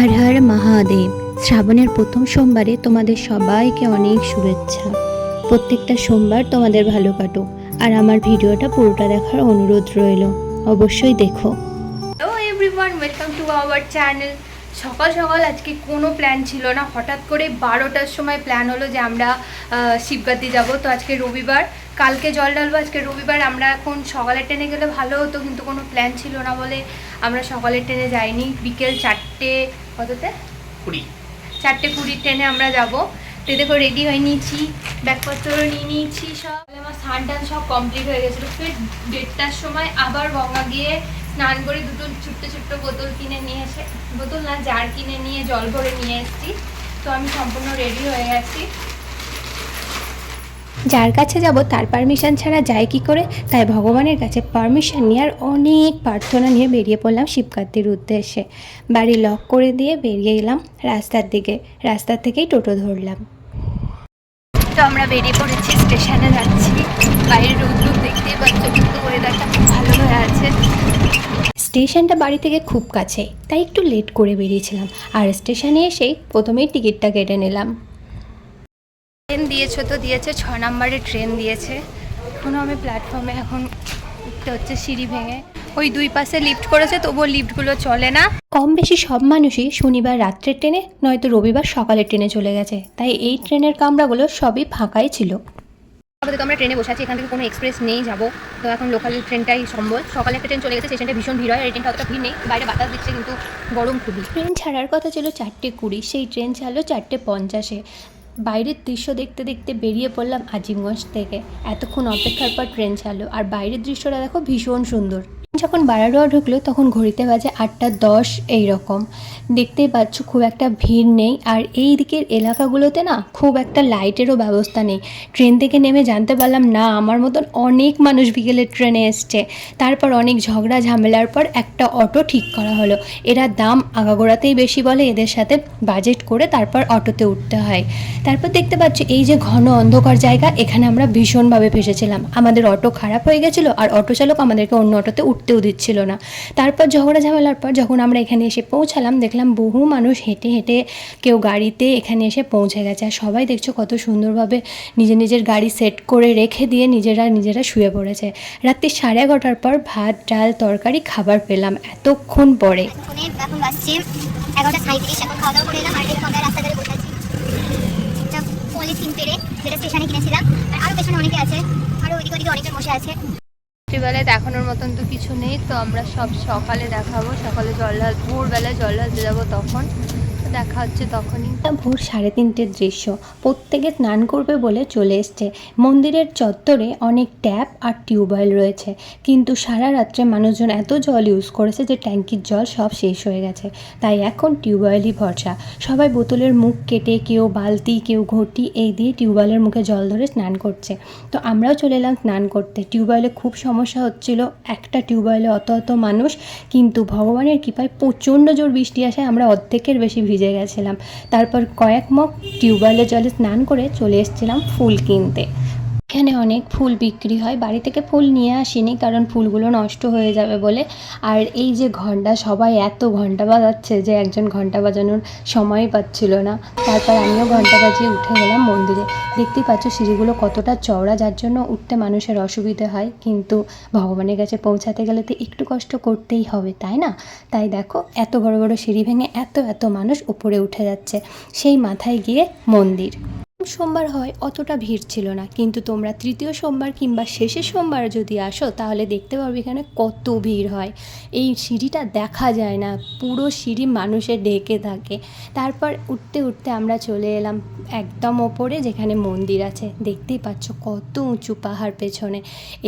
হর হর মহাদেব। শ্রাবণের প্রথম সোমবারে তোমাদের সবাইকে অনেক শুভেচ্ছা। প্রত্যেকটা সোমবার তোমাদের ভালো কাটুক, আর আমার ভিডিওটা পুরোটা দেখার অনুরোধ রইল। অবশ্যই দেখো। Hello everyone, welcome to our channel. সকাল সকাল আজকে কোনো প্ল্যান ছিল না, হঠাৎ করে 12টার সময় প্ল্যান হলো যে আমরা শিবগাতি যাব। তো আজকে রবিবার, কালকে জল ঢালবো, আজকে রবিবার। আমরা এখন সকালের ট্রেনে গেলে ভালো হতো, কিন্তু কোনো প্ল্যান ছিল না বলে আমরা সকালের ট্রেনে যাইনি। বিকেল 4:20 ট্রেনে আমরা যাব। তো দেখো রেডি হয়ে নিয়েছি, ব্যাগপত্র নিয়ে নিয়েছি সব। আমার স্নান টান সব কমপ্লিট হয়ে গেছিলো। ফির 1:30টার সময় আবার গঙ্গা গিয়ে স্নান করে দুটো ছোট্ট ছোট্ট বোতল কিনে নিয়ে এসে, বোতল না জার কিনে নিয়ে জল ভরে নিয়ে এসেছি। তো আমি সম্পূর্ণ রেডি হয়ে গেছি। যার কাছে যাব তার পারমিশন ছাড়া যায় কি করে, তাই ভগবানের কাছে পারমিশন নিয়ে আর অনেক প্রার্থনা নিয়ে বেরিয়ে পড়লাম শিবকাত্তির উদ্দেশ্যে। বাড়ি লক করে দিয়ে বেরিয়ে এলাম রাস্তার দিকে। রাস্তার থেকেই টোটো ধরলাম। তো আমরা বেরিয়ে পড়েছি, স্টেশনে যাচ্ছি। বাইরের রোদ দেখতেই পাচ্ছ, কিন্তু ওয়েদারটা খুব ভালো হয়ে আছে। স্টেশনটা বাড়ি থেকে খুব কাছে, তাই একটু লেট করে বেরিয়েছিলাম। আর স্টেশনে এসেই প্রথমেই টিকিটটা কেটে নিলাম। ট্রেন দিয়েছে তো দিয়েছে, 6 নম্বরের ট্রেন দিয়েছে। এখনও আমি প্ল্যাটফর্মে এখন উঠতে হচ্ছে সিঁড়ি ভেঙে। ওই দুই পাশে লিফট করেছে, তবুও লিফটগুলো চলে না। কম বেশি সব মানুষই শনিবার রাত্রের ট্রেনে নয়তো রবিবার সকালের ট্রেনে চলে গেছে, তাই এই ট্রেনের কামরাগুলো সবই ফাঁকাই ছিল। আপাতত আমরা ট্রেনে বসে আছি, এখান থেকে কোনো এক্সপ্রেস নেই যাবো। তো এখন লোকাল ট্রেনটাই সম্বল। সকালে একটা ট্রেন চলে গেছে, স্টেশনটা ভীষণ ভিড় হয়। এই ট্রেনটা অতটা ভিড় নেই, বাইরে বাতাস দিচ্ছে, কিন্তু গরম খুবই। ট্রেন ছাড়ার কথা ছিল 4:20, সেই ট্রেন ছাড়লো 4:50। বাইরের দৃশ্য দেখতে দেখতে বেরিয়ে পড়লাম আজিমগঞ্জ থেকে। এতক্ষণ অপেক্ষার পর ট্রেন ছাড়লো, আর বাইরের দৃশ্যটা দেখো ভীষণ সুন্দর। যখন বারাডোয়া ঢুকলো তখন ঘড়িতে বাজে 8:10 এইরকম। দেখতেই পাচ্ছ খুব একটা ভিড় নেই, আর এই দিকের এলাকাগুলোতে না খুব একটা লাইটেরও ব্যবস্থা নেই। ট্রেন থেকে নেমে জানতে পারলাম না আমার মতন অনেক মানুষ বিকেলের ট্রেনে এসছে। তারপর অনেক ঝগড়া ঝামেলার পর একটা অটো ঠিক করা হলো। এরা দাম আগাগোড়াতেই বেশি বলে, এদের সাথে বাজেট করে তারপর অটোতে উঠতে হয়। তারপর দেখতে পাচ্ছি এই যে ঘন অন্ধকার জায়গা, এখানে আমরা ভীষণভাবে ফেসেছিলাম। আমাদের অটো খারাপ হয়ে গেছিলো, আর অটো চালক আমাদেরকে অন্য অটোতে উঠতেও দিচ্ছিল না। তারপর ঝগড়া ঝামেলার পর যখন আমরা এখানে এসে পৌঁছালাম, দেখলাম বহু মানুষ হেঁটে হেঁটে, কেউ গাড়িতে এখানে এসে পৌঁছে গেছে। আর সবাই দেখছো কত সুন্দরভাবে নিজের নিজের গাড়ি সেট করে রেখে দিয়ে নিজেরা শুয়ে পড়েছে। রাত্রি 11:30টার পর ভাত ডাল তরকারি খাবার পেলাম এতক্ষণ পরে। এখন বাসছে 11:37, এখন খাওয়া দাওয়া করে এলাম। আর দেখো আমরা রাস্তা ধরে বসে আছি, একটা পলিথিন পেরে, যেটা স্টেশনে কিনেছিলাম। আর আরও পেছনে অনেকে আছে, আরও ওইদিকে ওইদিকে অনেকজন বসে আছে। রাত্রিবেলায় দেখানোর মতন তো কিছু নেই, তো আমরা সব সকালে দেখাবো। সকালে ভোরবেলায় জল ঢালতে যাবো, তখন দেখা হচ্ছে তখনই। ভোর 3:30টের দৃশ্য। প্রত্যেকে স্নান করবে বলে চলে এসছে। মন্দিরের চত্বরে অনেক ট্যাপ আর টিউবওয়েল রয়েছে, কিন্তু সারা রাত্রে মানুষজন এত জল ইউজ করেছে যে ট্যাঙ্কির জল সব শেষ হয়ে গেছে। তাই এখন টিউবওয়েলই ভরসা। সবাই বোতলের মুখ কেটে, কেউ বালতি কেউ ঘটি এই দিয়ে টিউবওয়েলের মুখে জল ধরে স্নান করছে। তো আমরাও চলে এলাম স্নান করতে। টিউবওয়েলে খুব সমস্যা হচ্ছিল, একটা টিউবওয়েলে অত মানুষ, কিন্তু ভগবানের কৃপায় প্রচণ্ড জোর বৃষ্টি আসায় আমরা অর্ধেকের বেশি ভিজে গেছিলাম। তারপর কয়েক মগ টিউবওয়েলের জলে স্নান করে চলে এসেছিলাম ফুল কিনতে। এখানে অনেক ফুল বিক্রি হয়। বাড়ি থেকে ফুল নিয়ে আসিনি, কারণ ফুলগুলো নষ্ট হয়ে যাবে বলে। আর এই যে ঘন্টা, সবাই এত ঘন্টা বাজাচ্ছে যে একজন ঘন্টা বাজানোর সময় পাচ্ছিল না। তারপর আমিও ঘন্টা বাজিয়ে উঠে গেলাম মন্দিরে। দেখতেই পাচ্ছ সিঁড়িগুলো কতটা চওড়া, যার জন্য উঠতে মানুষের অসুবিধে হয়, কিন্তু ভগবানের কাছে পৌঁছাতে গেলে তো একটু কষ্ট করতেই হবে, তাই না? তাই দেখো এত বড় বড় সিঁড়ি ভেঙে এত মানুষ উপরে উঠে যাচ্ছে। সেই মাথায় গিয়ে মন্দির। সোমবার হয় অতটা ভিড় ছিল না, কিন্তু তোমরা তৃতীয় সোমবার কিংবা শেষের সোমবার যদি আসো তাহলে দেখতে পারবে এখানে কত ভিড় হয়। এই সিঁড়িটা দেখা যায় না, পুরো সিঁড়ি মানুষে ঢেকে থাকে। তারপর উঠতে উঠতে আমরা চলে এলাম একদম ওপরে, যেখানে মন্দির আছে। দেখতেই পাচ্ছ কত উঁচু পাহাড় পেছনে।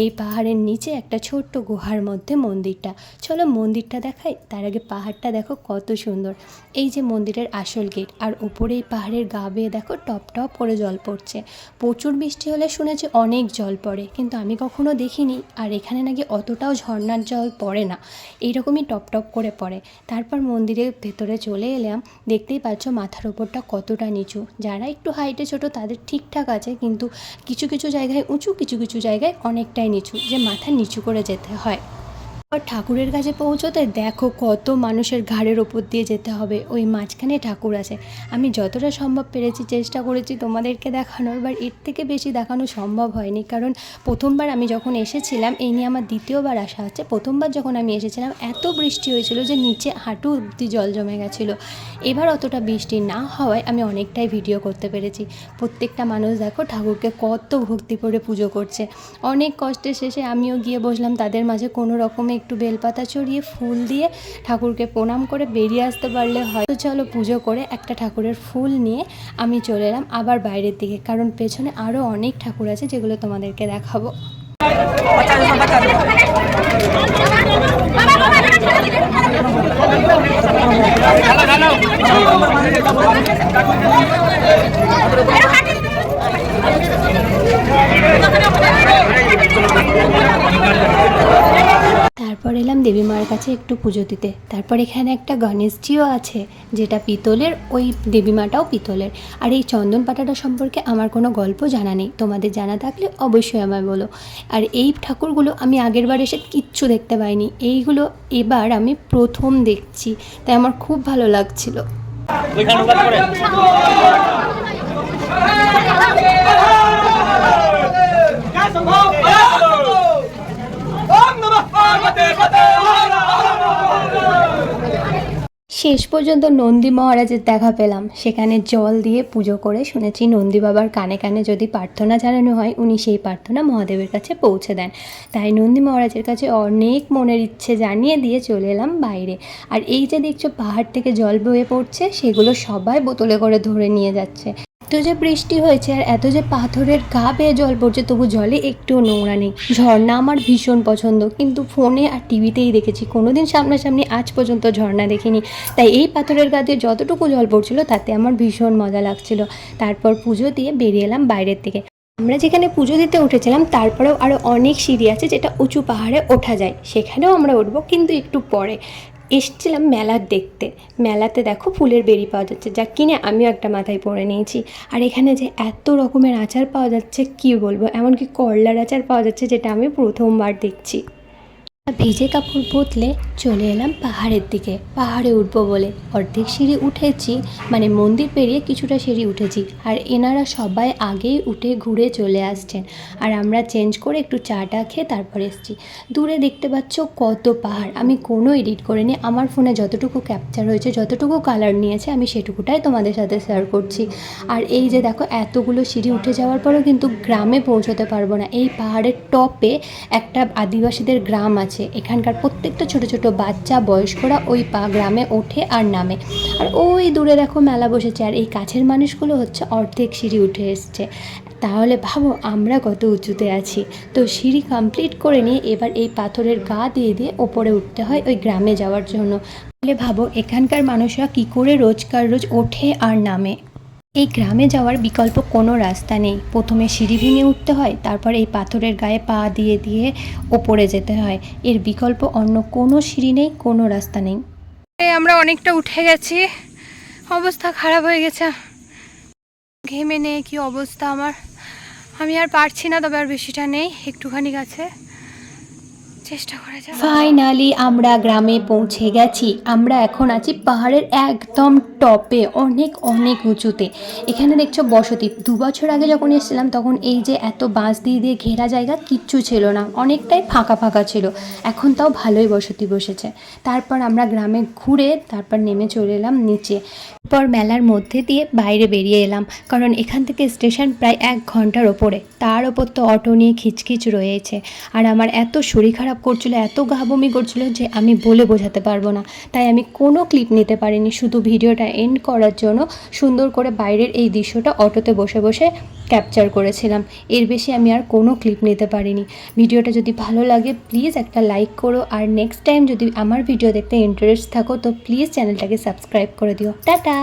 এই পাহাড়ের নিচে একটা ছোট্ট গুহার মধ্যে মন্দিরটা। চলো মন্দিরটা দেখাই, তার আগে পাহাড়টা দেখো কত সুন্দর। এই যে মন্দিরের আসল গেট, আর ওপরে এই পাহাড়ের গা বেয়ে দেখো টপ টপ করে জল পড়ছে। প্রচুর বৃষ্টি হলে শুনেছি অনেক জল পড়ে, কিন্তু আমি কখনো দেখিনি। আর এখানে নাকি অতটাও ঝর্ণার জল পড়ে না, এইরকমই টপ টপ করে পড়ে। তারপর মন্দিরের ভেতরে চলে এলাম। দেখতেই পাচ্ছ মাথার ওপরটা কতটা নিচু। যারা একটু হাইটে ছোট তাদের ঠিকঠাক আছে, কিন্তু কিছু কিছু জায়গায় উঁচু, কিছু কিছু জায়গায় অনেকটাই নিচু, যে মাথা নিচু করে যেতে হয়। আর ঠাকুরের কাছে পৌঁছোতে দেখো কত মানুষের ঘাড়ের ওপর দিয়ে যেতে হবে, ওই মাঝখানে ঠাকুর আছে। আমি যতটা সম্ভব পেরেছি চেষ্টা করেছি তোমাদেরকে দেখানোর, বাট এর থেকে বেশি দেখানো সম্ভব হয়নি, কারণ প্রথমবার আমি যখন এসেছিলাম, এই নিয়ে আমার দ্বিতীয়বার আসা হচ্ছে। প্রথমবার যখন আমি এসেছিলাম এত বৃষ্টি হয়েছিল যে নিচে হাঁটু অবধি জল জমে গেছিলো। এবার অতটা বৃষ্টি না হওয়ায় আমি অনেকটাই ভিডিও করতে পেরেছি। প্রত্যেকটা মানুষ দেখো ঠাকুরকে কত ভক্তি করে পুজো করছে। অনেক কষ্টের শেষে আমিও গিয়ে বসলাম তাদের মাঝে, কোনো রকমে একটু বেলপাতা চড়িয়ে ফুল দিয়ে ঠাকুরকে প্রণাম করে বেরিয়ে আসতে পারলে হয়তো চলো পুজো করে একটা ঠাকুরের ফুল নিয়ে আমি চলে এলাম আবার বাইরের দিকে, কারণ পেছনে আরও অনেক ঠাকুর আছে যেগুলো তোমাদেরকে দেখাবো। তারপর এলাম দেবী মার কাছে একটু পুজো দিতে। তারপর এখানে একটা গণেশজিও আছে যেটা পিতলের, ওই দেবী মাটাও পিতলের। আর এই চন্দন পাতাটা সম্পর্কে আমার কোনো গল্প জানা নেই, তোমাদের জানা থাকলে অবশ্যই আমায় বলো। আর এই ঠাকুরগুলো আমি আগের বার এসে কিচ্ছু দেখতে পাইনি, এইগুলো এবার আমি প্রথম দেখছি, তাই আমার খুব ভালো লাগছিল। শেষ পর্যন্ত নন্দী মহারাজের দেখা পেলাম, সেখানে জল দিয়ে পুজো করে শুনেছি নন্দী বাবার কানে কানে যদি প্রার্থনা জানানো হয় উনি সেই প্রার্থনা মহাদেবের কাছে পৌঁছে দেন। তাই নন্দী মহারাজের কাছে অনেক মনের ইচ্ছে জানিয়ে দিয়ে চলে এলাম বাইরে। আর এই যে দেখছো পাহাড় থেকে জল বয়ে পড়ছে, সেগুলো সবাই বোতলে করে ধরে নিয়ে যাচ্ছে। এত যে বৃষ্টি হয়েছে আর এত যে পাথরের গা বেয়ে জল পড়ছে, তবু জলে একটুও নোংরা নেই। ঝর্ণা আমার ভীষণ পছন্দ, কিন্তু ফোনে আর টিভিতেই দেখেছি, কোনোদিন সামনাসামনি আজ পর্যন্ত ঝর্ণা দেখিনি। তাই এই পাথরের গা দিয়ে যতটুকু জল পড়ছিল তাতে আমার ভীষণ মজা লাগছিল। তারপর পুজো দিয়ে বেরিয়ে এলাম বাইরের দিকে। আমরা যেখানে পুজো দিতে উঠেছিলাম তারপরেও আরও অনেক সিঁড়ি আছে যেটা উঁচু পাহাড়ে ওঠা যায়, সেখানেও আমরা উঠবো, কিন্তু একটু পরে। এসছিলাম মেলা দেখতে, মেলাতে দেখো ফুলের বেরি পাওয়া যাচ্ছে, যা কিনে আমিও একটা মাথায় পরে নিয়েছি। আর এখানে যে এত রকমের আচার পাওয়া যাচ্ছে কি বলবো, এমনকি করলার আচার পাওয়া যাচ্ছে যেটা আমি প্রথমবার দেখছি। ভিজে কাপড় বদলে চলে এলাম পাহাড়ের দিকে, পাহাড়ে উঠবো বলে। অর্ধেক সিঁড়ি উঠেছি, মানে মন্দির পেরিয়ে কিছুটা সিঁড়ি উঠেছি, আর এনারা সবাই আগেই উঠে ঘুরে চলে আসছেন। আর আমরা চেঞ্জ করে একটু চাটা খেয়ে তারপর এসেছি। দূরে দেখতে পাচ্ছ কত পাহাড়, আমি কোনো এডিট করিনি, আমার ফোনে যতটুকু ক্যাপচার হয়েছে, যতটুকু কালার নিয়েছে আমি সেটুকুটাই তোমাদের সাথে শেয়ার করছি। আর এই যে দেখো এতগুলো সিঁড়ি উঠে যাওয়ার পরেও কিন্তু গ্রামে পৌঁছতে পারবো না। এই পাহাড়ের টপে একটা আদিবাসীদের গ্রাম আছে, এখানকার প্রত্যেকটা ছোট ছোট বাচ্চা বয়স্করা ওই গ্রামে ওঠে আর নামে। আর ওই দূরে দেখো মেলা বসেছে, আর এই কাছের মানুষগুলো হচ্ছে অর্ধেক সিঁড়ি উঠে এসছে। তাহলে ভাবো আমরা কত উঁচুতে আছি। তো সিঁড়ি কমপ্লিট করে নিয়ে এবার এই পাথরের গা দিয়ে দিয়ে ওপরে উঠতে হয় ওই গ্রামে যাওয়ার জন্য। তাহলে ভাবো এখানকার মানুষরা কী করে রোজকার রোজ ওঠে আর নামে। এই গ্রামে যাওয়ার বিকল্প কোনো রাস্তা নেই, প্রথমে সিঁড়ি ভেঙে উঠতে হয়, তারপর এই পাথরের গায়ে পা দিয়ে দিয়ে ওপরে যেতে হয়। এর বিকল্প অন্য কোনো সিঁড়ি নেই, কোনো রাস্তা নেই। আমরা অনেকটা উঠে গেছি, অবস্থা খারাপ হয়ে গেছে, ঘেমে নেই কি অবস্থা আমার, আমি আর পারছি না। তবে আর বেশিটা নেই, একটুখানি আছে, চেষ্টা করা যাক। ফাইনালি আমরা গ্রামে পৌঁছে গেছি। আমরা এখন আছি পাহাড়ের একদম টপে, অনেক অনেক উঁচুতে। এখানে দেখছো বসতি, 2 বছর আগে যখন এসেছিলাম তখন এই যে এত বাঁশ দিয়ে দিয়ে ঘেরা জায়গা কিচ্ছু ছিল না, অনেকটাই ফাঁকা ফাঁকা ছিল। এখন তাও ভালোই বসতি বসেছে। তারপর আমরা গ্রামে ঘুরে তারপর নেমে চলে এলাম নিচে। পর মেলার মধ্যে দিয়ে বাইরে বেরিয়ে এলাম, কারণ এখান থেকে স্টেশন প্রায় 1 ঘন্টার ওপরে। তার ওপর তো অটো নিয়ে খিচখিচ রয়েছে। আর আমার এত শরীর খারাপ করছিল, এত গা বমি করছিল যে আমি বলে বোঝাতে পারবো না। তাই আমি কোনো ক্লিপ নিতে পারিনি, শুধু ভিডিওটা এন্ড করার জন্য সুন্দর করে বাইরের এই দৃশ্যটা অটোতে বসে বসে ক্যাপচার করেছিলাম। এর বেশি আমি আর কোনো ক্লিপ নিতে পারিনি। ভিডিওটা যদি ভালো লাগে প্লিজ একটা লাইক করো, আর নেক্সট টাইম যদি আমার ভিডিও দেখতে ইন্টারেস্ট থাকো তো প্লিজ চ্যানেলটাকে সাবস্ক্রাইব করে দিও। টাটা।